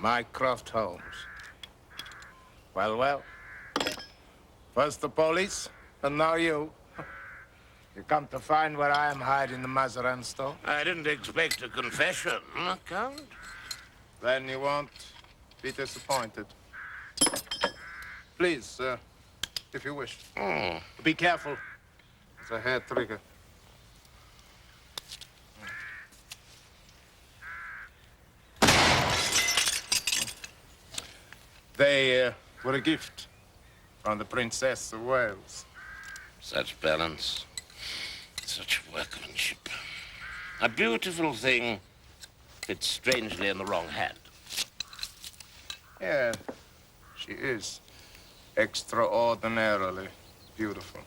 Mycroft Holmes. Well, well. First the police, and now you. You come to find where I am hiding the Mazarin store? I didn't expect a confession, Count. Then you won't be disappointed. Please, if you wish. Be careful. It's a hair trigger. They were a gift from the Princess of Wales. Such balance, such workmanship. A beautiful thing fits strangely in the wrong hand. Yeah, she is extraordinarily beautiful.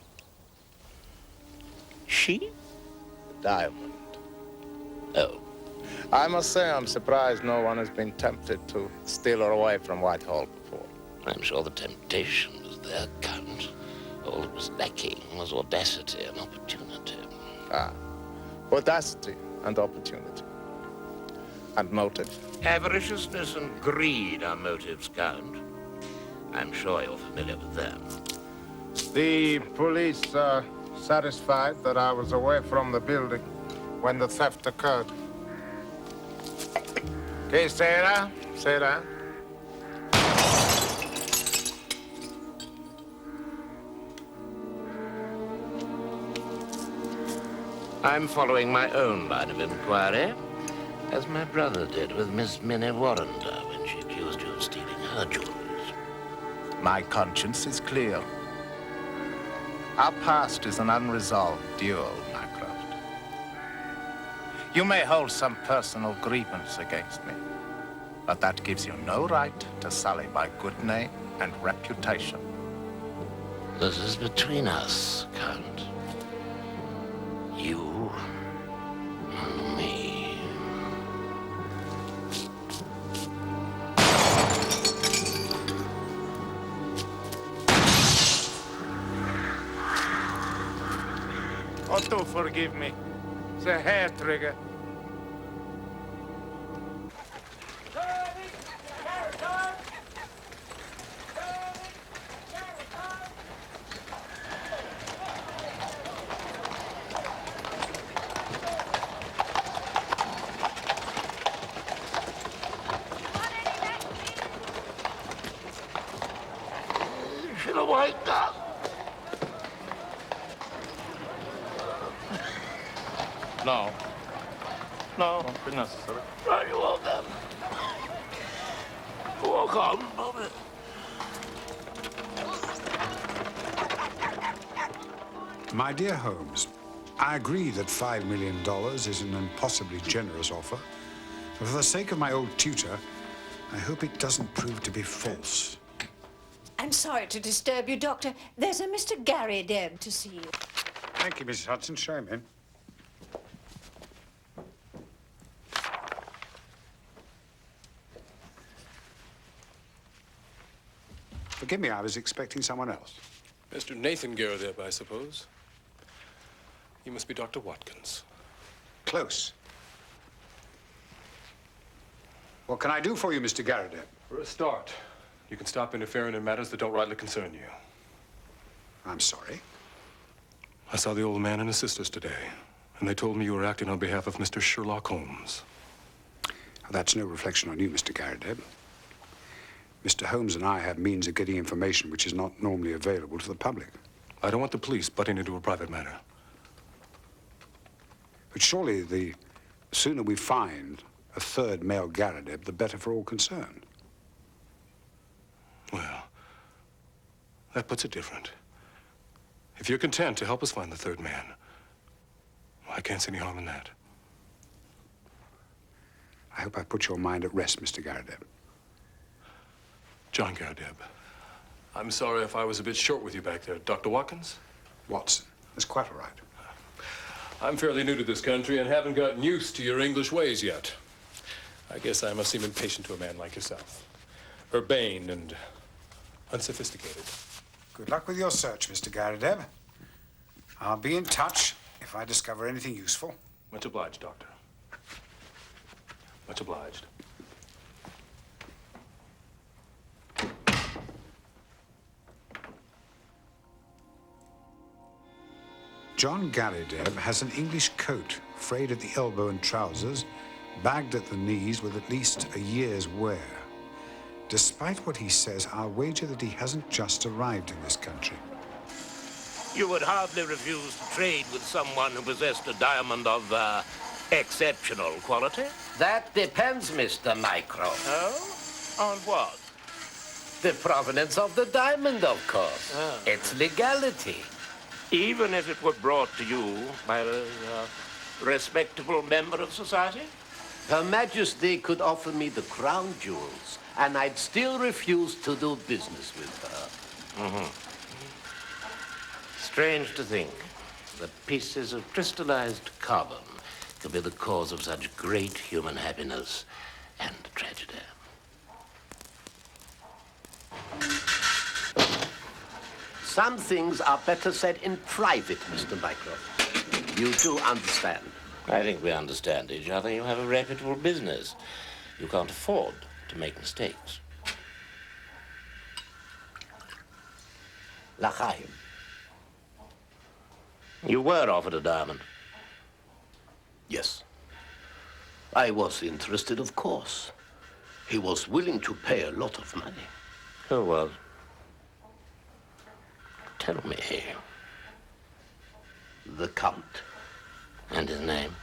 She? Diamond. Oh. I must say I'm surprised no one has been tempted to steal her away from Whitehall before. I'm sure the temptation was there, Count. All that was lacking was audacity and opportunity. Ah, audacity and opportunity. And motive. Avariciousness and greed are motives, Count. I'm sure you're familiar with them. The police are satisfied that I was away from the building when the theft occurred. Okay, Sarah. Sarah. I'm following my own line of inquiry, as my brother did with Miss Minnie Warrender when she accused you of stealing her jewels. My conscience is clear. Our past is an unresolved duel, Mycroft. You may hold some personal grievance against me, but that gives you no right to sully my good name and reputation. This is between us, Count. You and me. Oh, do forgive me. It's a hair trigger. Should have waked up. No. No, won't be necessary. Right, you walk then. Walk on, Bobby. My dear Holmes, I agree that $5 million is an impossibly generous offer. But for the sake of my old tutor, I hope it doesn't prove to be false. I'm sorry to disturb you, Doctor. There's a Mr. Gary Deb to see you. Thank you, Mrs. Hudson. Show him in. Forgive me, I was expecting someone else. Mr. Nathan Garrideb, I suppose. You must be Dr. Watkins. Close. What can I do for you, Mr. Garrideb? For a start, you can stop interfering in matters that don't rightly concern you. I'm sorry. I saw the old man and his sisters today, and they told me you were acting on behalf of Mr. Sherlock Holmes. That's no reflection on you, Mr. Garrideb. Mr. Holmes and I have means of getting information which is not normally available to the public. I don't want the police butting into a private matter. But surely the sooner we find a third male Garrideb, the better for all concerned. Well, that puts it different. If you're content to help us find the third man, I can't see any harm in that. I hope I put your mind at rest, Mr. Garrideb. John Garrideb, I'm sorry if I was a bit short with you back there. Dr. Watkins? Watson, that's quite all right. I'm fairly new to this country and haven't gotten used to your English ways yet. I guess I must seem impatient to a man like yourself. Urbane and unsophisticated. Good luck with your search, Mr. Garrideb. I'll be in touch if I discover anything useful. Much obliged, Doctor. Much obliged. John Garrideb has an English coat, frayed at the elbow and trousers, bagged at the knees with at least a year's wear. Despite what he says, I'll wager that he hasn't just arrived in this country. You would hardly refuse to trade with someone who possessed a diamond of exceptional quality? That depends, Mr. Mycroft. Oh? On what? The provenance of the diamond, of course. Ah. Its legality. Even if it were brought to you by a respectable member of society? Her Majesty could offer me the crown jewels, and I'd still refuse to do business with her. Mm-hmm. Strange to think that pieces of crystallized carbon could be the cause of such great human happiness and tragedy. Some things are better said in private, Mr. Mycroft. You do understand. I think we understand each other. You have a reputable business. You can't afford to make mistakes. L'chaim. You were offered a diamond. Yes. I was interested, of course. He was willing to pay a lot of money. Who was? Tell me. The Count. And his name?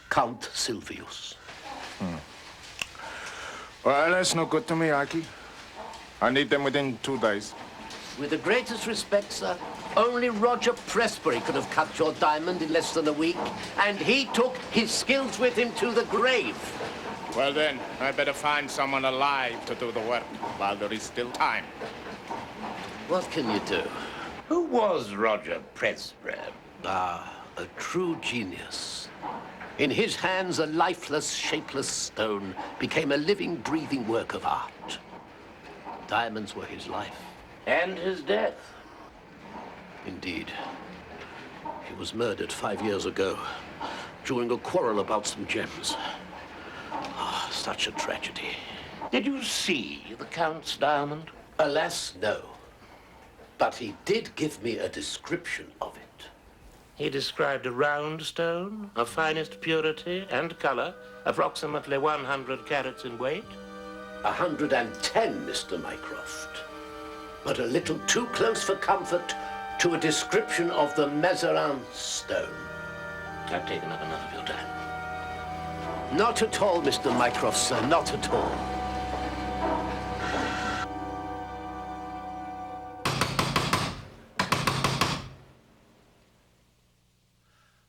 Count Silvius. Well, that's no good to me, Aki. I need them within 2 days. With the greatest respect, sir, only Roger Presbury could have cut your diamond in less than a week, and he took his skills with him to the grave. Well then, I better find someone alive to do the work while there is still time. What can you do? Who was Roger Presbury? Ah, a true genius. In his hands, a lifeless, shapeless stone became a living, breathing work of art. Diamonds were his life. And his death. Indeed. He was murdered 5 years ago during a quarrel about some gems. Ah, such a tragedy. Did you see the Count's diamond? Alas, no. But he did give me a description of it. He described a round stone of finest purity and color, approximately 100 carats in weight. 110, Mr. Mycroft. But a little too close for comfort to a description of the Mazarin stone. I've taken up enough of your time. Not at all, Mr. Mycroft, sir, not at all.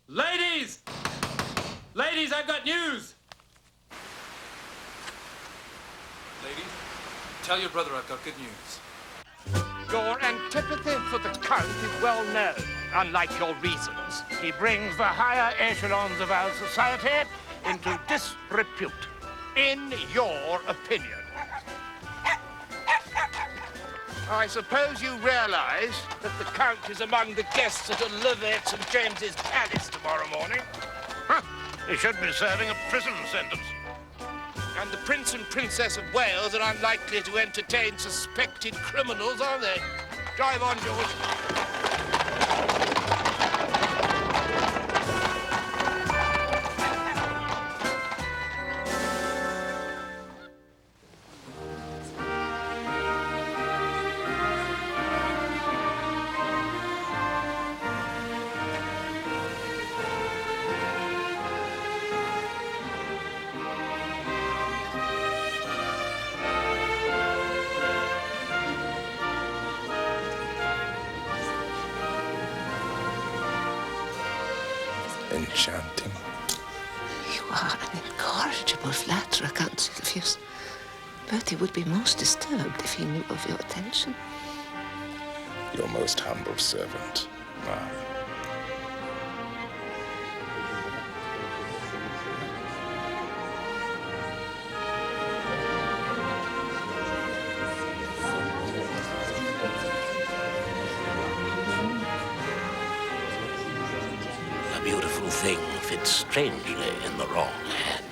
Ladies! Ladies, I've got news! Ladies, tell your brother I've got good news. Your antipathy for the Count is well known, unlike your reasons. He brings the higher echelons of our society into disrepute, in your opinion. I suppose you realize that the Count is among the guests at Olivier at St. James's Palace tomorrow morning. Huh. He should be serving a prison sentence. And the Prince and Princess of Wales are unlikely to entertain suspected criminals, are they? Drive on, George. Enchanting. You are an incorrigible flatterer, Count Silvius. Bertie would be most disturbed if he knew of your attention. Your most humble servant, Ma. A beautiful thing fits strangely in the wrong hand.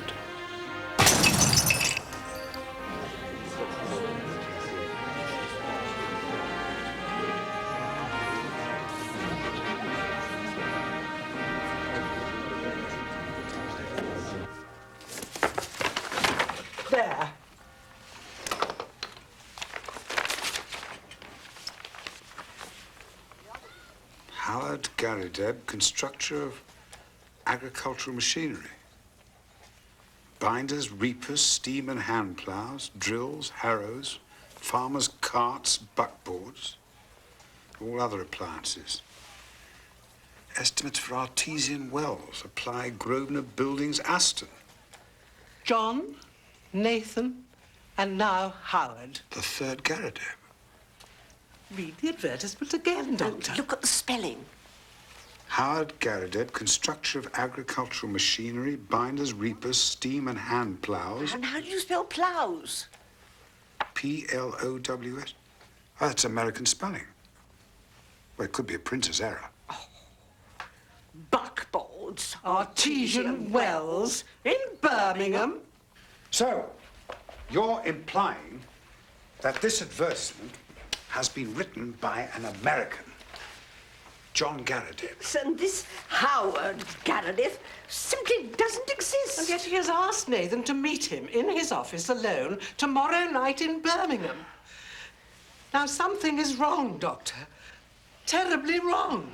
Garrideb, constructor of agricultural machinery. Binders, reapers, steam and hand plows, drills, harrows, farmers' carts, buckboards, all other appliances. Estimates for artesian wells, apply Grosvenor Buildings, Aston. John, Nathan, and now Howard. The third Garrideb. Read the advertisement again, Doctor. Look at the spelling. Howard Garrideb, constructor of agricultural machinery, binders, reapers, steam and hand plows. And how do you spell plows? P-L-O-W-S. Oh, that's American spelling. Well, it could be a printer's error. Buckboards, artesian wells in Birmingham. So, you're implying that this advertisement has been written by an American, John Garrideb. And this Howard Garrideb simply doesn't exist. And yet he has asked Nathan to meet him in his office alone tomorrow night in Birmingham. Now, something is wrong, Doctor. Terribly wrong.